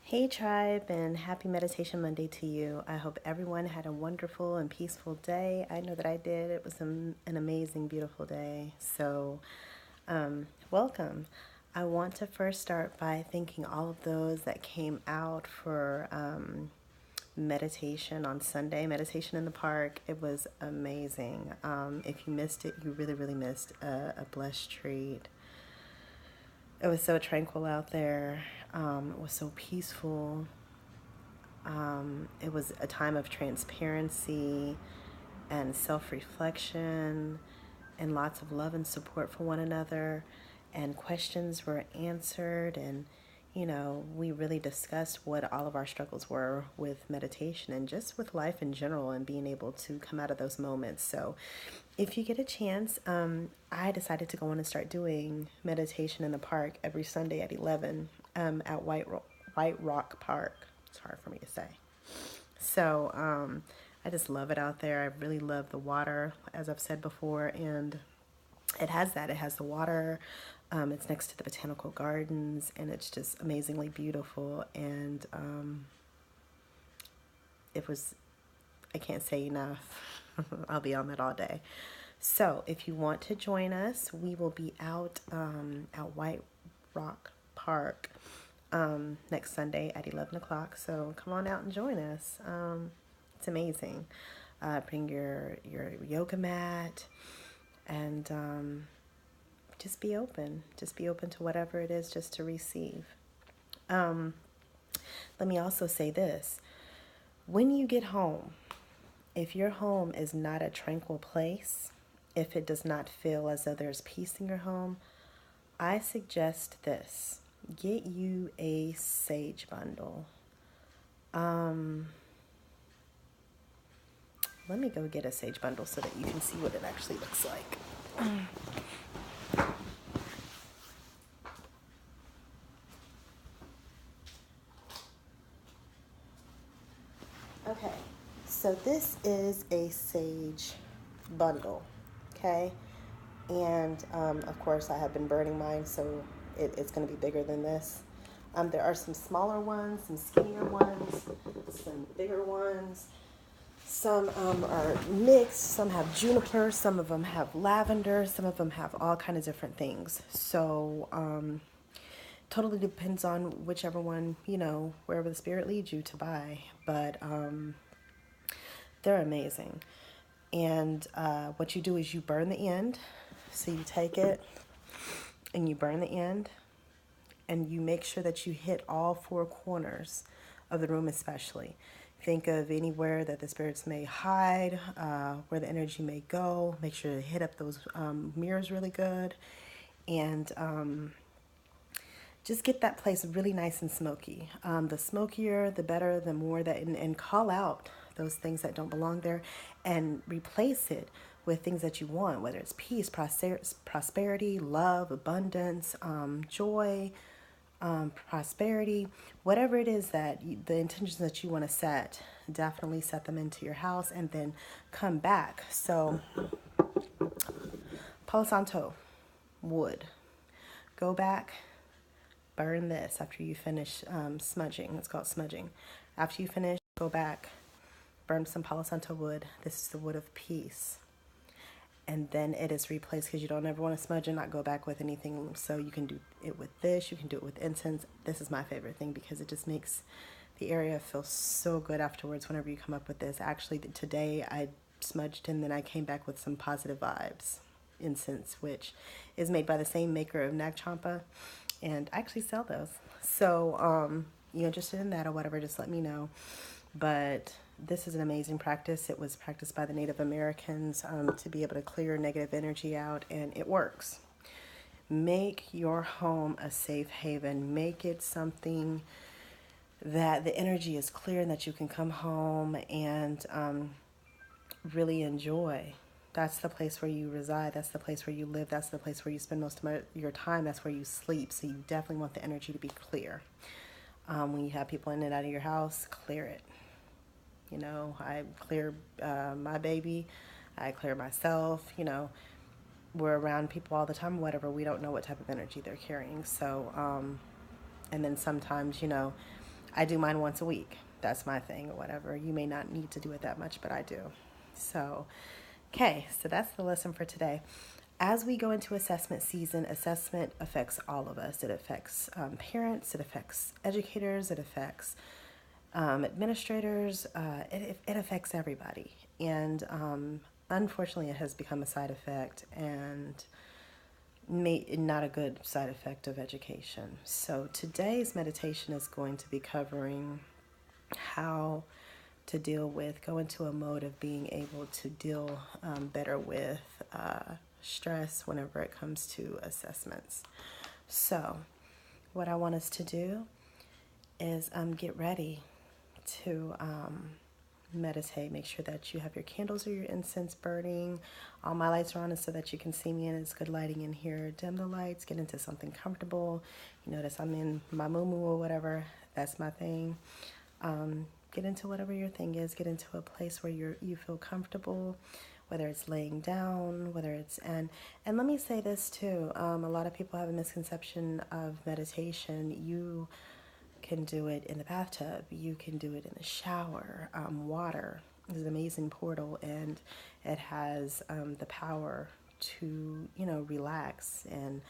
Hey tribe, and happy Meditation Monday to you. I hope everyone had a wonderful and peaceful day. I know that I did. It was an amazing, beautiful day. Welcome. I want to first start by thanking all of those that came out for meditation on Sunday, meditation in the park. It was amazing. If you missed it, you really, really missed a blessed treat. It was so tranquil out there. It was so peaceful. It was a time of transparency and self reflection and lots of love and support for one another. And questions were answered. And, we really discussed what all of our struggles were with meditation and just with life in general and being able to come out of those moments. So, if you get a chance, I decided to go on and start doing meditation in the park every Sunday at 11 at White Rock Park. It's hard for me to say. So I just love it out there. I really love the water, as I've said before, and it has that. It has the water. It's next to the botanical gardens, and it's just amazingly beautiful. And it was, I can't say enough. I'll be on that all day. So if you want to join us, we will be out at White Rock Park next Sunday at 11 o'clock. So come on out and join us. It's amazing. Bring your yoga mat and just be open. Just be open to whatever it is just to receive. Let me also say this. When you get home, if your home is not a tranquil place, if it does not feel as though there's peace in your home, I suggest this. Get you a sage bundle. Let me go get a sage bundle so that you can see what it actually looks like. Okay, so this is a sage bundle, okay? And of course, I have been burning mine, so it's going to be bigger than this. There are some smaller ones, some skinnier ones, some bigger ones. Some are mixed, some have juniper, some of them have lavender, some of them have all kind of different things. So totally depends on whichever one, wherever the spirit leads you to buy. But they're amazing. And what you do is you burn the end. So you take it and you burn the end and you make sure that you hit all four corners of the room, especially. Think of anywhere that the spirits may hide, where the energy may go. Make sure to hit up those mirrors really good. And just get that place really nice and smoky. The smokier, the better, the more that, and call out those things that don't belong there and replace it with things that you want, whether it's peace, prosperity, love, abundance, joy, prosperity, whatever it is that the intentions that you want to set, definitely set them into your house and then come back. So, Palo Santo, wood. Go back, burn this after you finish smudging. It's called smudging. After you finish, go back, burn some Palo Santo wood. This is the wood of peace. And then it is replaced because you don't ever want to smudge and not go back with anything. So you can do it with this. You can do it with incense. This is my favorite thing because it just makes the area feel so good afterwards whenever you come up with this. Actually, today I smudged and then I came back with some positive vibes incense, which is made by the same maker of Nag Champa. And I actually sell those. So, you're interested in that or whatever, just let me know. But this is an amazing practice. It was practiced by the Native Americans to be able to clear negative energy out, and it works. Make your home a safe haven. Make it something that the energy is clear and that you can come home and really enjoy. That's the place where you reside. That's the place where you live. That's the place where you spend most of your time. That's where you sleep. So you definitely want the energy to be clear. When you have people in and out of your house, clear it. I clear my baby. I clear myself. We're around people all the time, whatever. We don't know what type of energy they're carrying. So, and then sometimes, I do mine once a week. That's my thing or whatever. You may not need to do it that much, but I do. So, okay, so that's the lesson for today. As we go into assessment season, assessment affects all of us. It affects parents, it affects educators, it affects administrators, it affects everybody. And unfortunately, it has become a side effect and not a good side effect of education. So today's meditation is going to be covering how to go into a mode of being able to deal better with stress whenever it comes to assessments. So what I want us to do is get ready to meditate. Make sure that you have your candles or your incense burning. All my lights are on so that you can see me and it's good lighting in here. Dim the lights, get into something comfortable. You notice I'm in my moo or whatever. That's my thing. Get into whatever your thing is. Get into a place where you feel comfortable, whether it's laying down, whether it's and let me say this too. A lot of people have a misconception of meditation. You can do it in the bathtub. You can do it in the shower. Water is an amazing portal, and it has the power to relax, and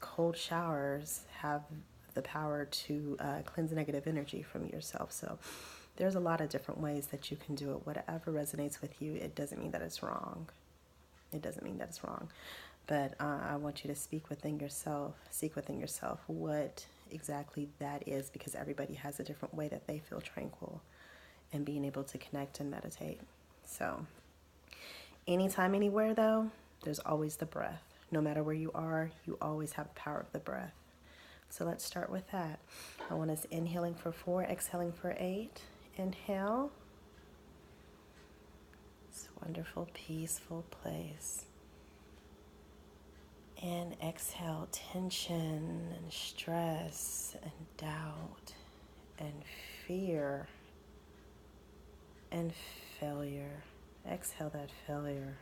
cold showers have the power to cleanse negative energy from yourself. So there's a lot of different ways that you can do it. Whatever resonates with you, it doesn't mean that it's wrong. It doesn't mean that it's wrong. But I want you to seek within yourself what exactly that is, because everybody has a different way that they feel tranquil and being able to connect and meditate. So anytime, anywhere though, there's always the breath. No matter where you are, you always have the power of the breath. So let's start with that. I want us inhaling for 4, exhaling for 8. Inhale. It's a wonderful, peaceful place. And exhale tension and stress and doubt and fear and failure. Exhale that failure.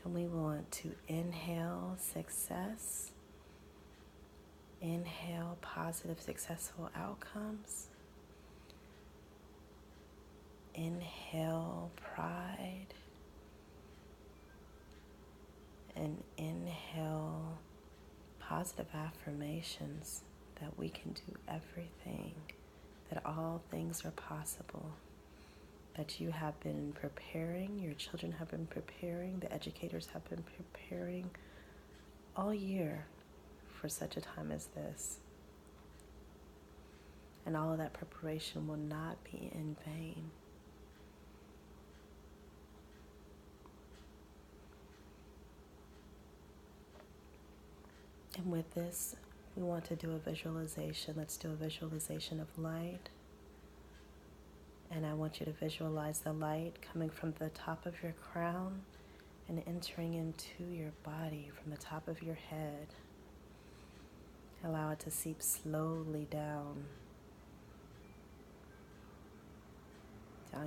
And we want to inhale success. Inhale positive, successful outcomes. Inhale pride. And inhale positive affirmations that we can do everything, that all things are possible, that you have been preparing, your children have been preparing, the educators have been preparing all year for such a time as this. And all of that preparation will not be in vain. And with this, we want to do a visualization. Let's do a visualization of light. And I want you to visualize the light coming from the top of your crown and entering into your body from the top of your head. Allow it to seep slowly down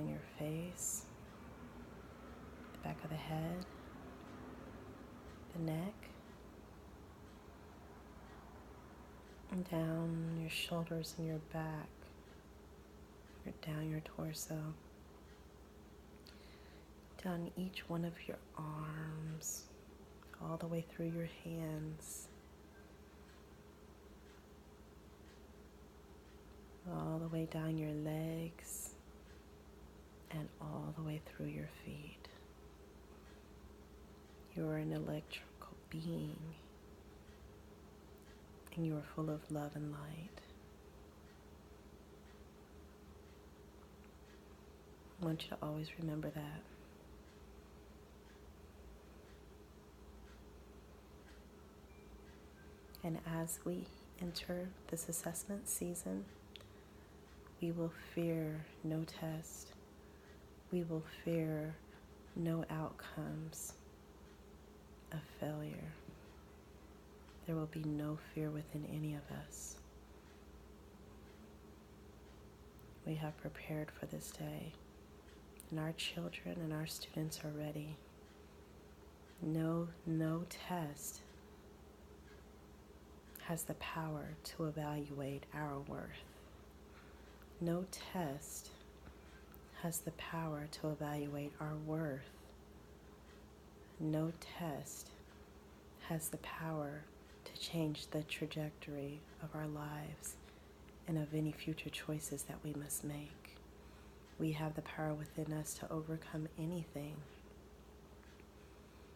your face, the back of the head, the neck, and down your shoulders and your back, down your torso, down each one of your arms, all the way through your hands, all the way down your legs, and all the way through your feet. You are an electrical being, and you are full of love and light. I want you to always remember that. And as we enter this assessment season, we will fear no test. We will fear no outcomes of failure. There will be no fear within any of us. We have prepared for this day, and our children and our students are ready. No test has the power to evaluate our worth. No test has the power to evaluate our worth. No test has the power to change the trajectory of our lives and of any future choices that we must make. We have the power within us to overcome anything.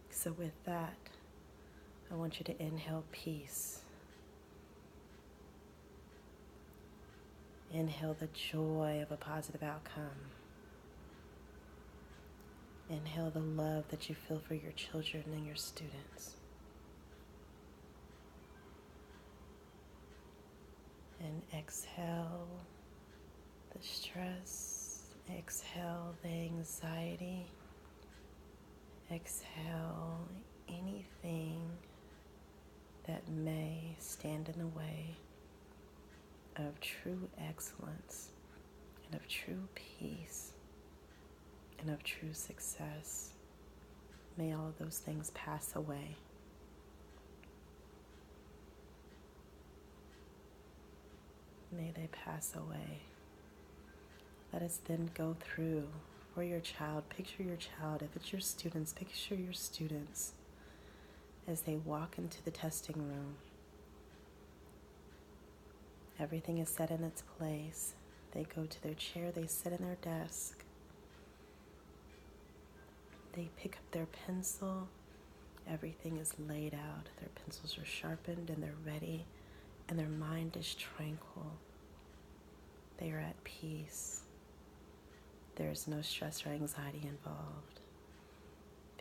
So with that, I want you to inhale peace. Inhale the joy of a positive outcome. Inhale the love that you feel for your children and your students. And exhale the stress. Exhale the anxiety. Exhale anything that may stand in the way of true excellence and of true peace and of true success. May all of those things pass away. May they pass away. Let us then go through for your child. Picture your child. If it's your students, picture your students as they walk into the testing room. Everything is set in its place. They go to their chair, they sit in their desk. They pick up their pencil. Everything is laid out. Their pencils are sharpened and they're ready, and their mind is tranquil. They are at peace. There is no stress or anxiety involved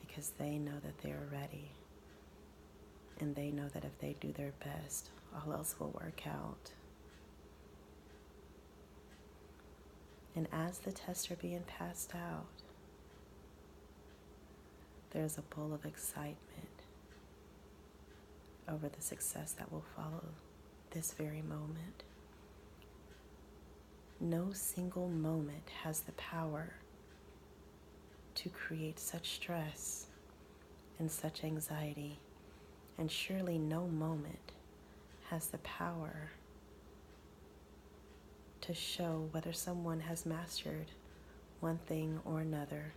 because they know that they are ready, and they know that if they do their best, all else will work out. And as the tests are being passed out, there's a bowl of excitement over the success that will follow this very moment. No single moment has the power to create such stress and such anxiety, and surely no moment has the power to show whether someone has mastered one thing or another.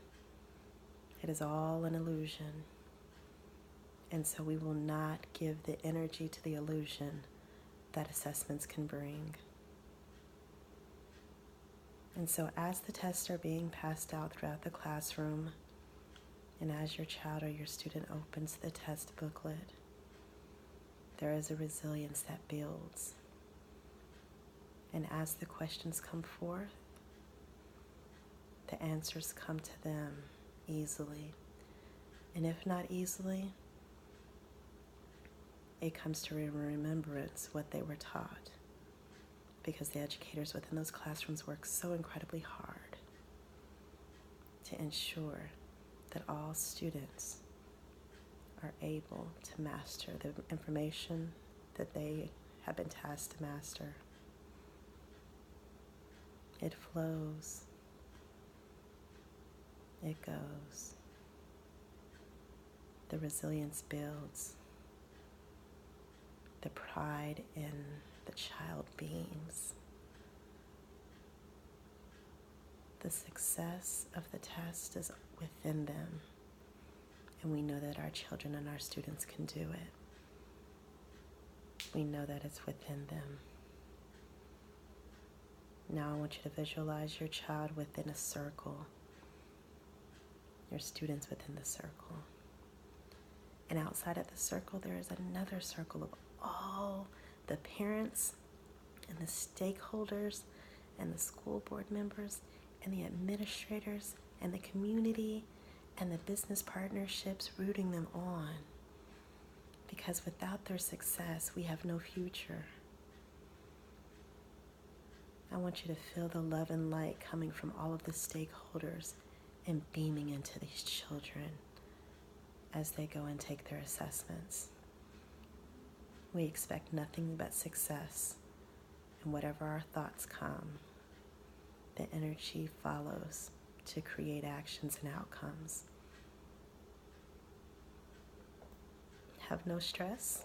It is all an illusion. And so we will not give the energy to the illusion that assessments can bring. And so as the tests are being passed out throughout the classroom, and as your child or your student opens the test booklet, there is a resilience that builds. And as the questions come forth, the answers come to them easily. And if not easily, it comes to remembrance what they were taught, because the educators within those classrooms work so incredibly hard to ensure that all students are able to master the information that they have been tasked to master. It flows. It goes. The resilience builds. The pride in the child beams. The success of the test is within them, and we know that our children and our students can do it. We know that it's within them. Now I want you to visualize your child within a circle, your students within the circle. And outside of the circle, there is another circle of all the parents and the stakeholders and the school board members and the administrators and the community and the business partnerships rooting them on. Because without their success, we have no future. I want you to feel the love and light coming from all of the stakeholders and beaming into these children as they go and take their assessments. We expect nothing but success, and whatever our thoughts come, the energy follows to create actions and outcomes. Have no stress.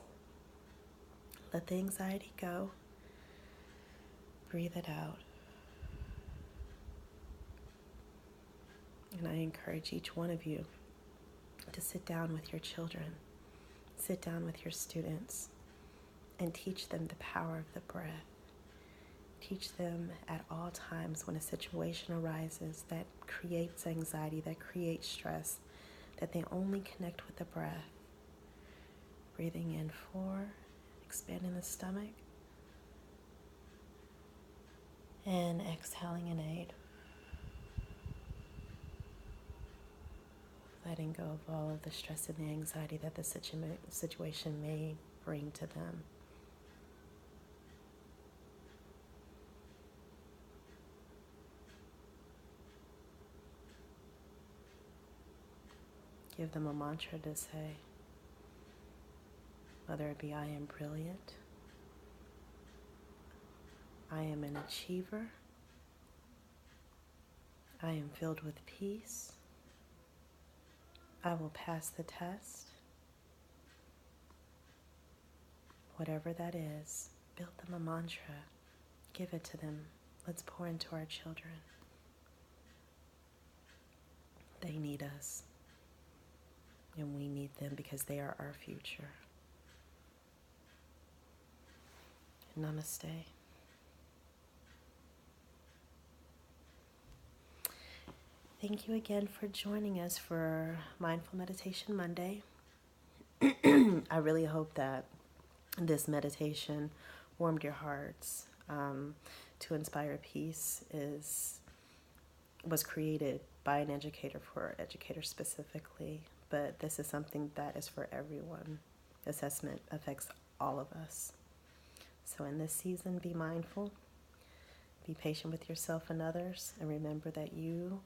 Let the anxiety go. Breathe it out. And I encourage each one of you to sit down with your children, sit down with your students, and teach them the power of the breath. Teach them at all times when a situation arises that creates anxiety, that creates stress, that they only connect with the breath. Breathing in 4, expanding the stomach, and exhaling in 8. Letting go of all of the stress and the anxiety that the situation may bring to them. Give them a mantra to say, whether it be I am brilliant, I am an achiever, I am filled with peace, I will pass the test. Whatever that is, build them a mantra, give it to them. Let's pour into our children. They need us, and we need them because they are our future. Namaste. Thank you again for joining us for Mindful Meditation Monday. I really hope that this meditation warmed your hearts. To Inspire Peace was created by an educator for educators specifically, but this is something that is for everyone. Assessment affects all of us. So in this season, be mindful, be patient with yourself and others, and remember that you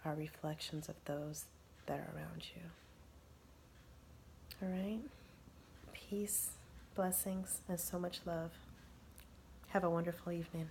are reflections of those that are around you. All right? Peace, blessings, and so much love. Have a wonderful evening.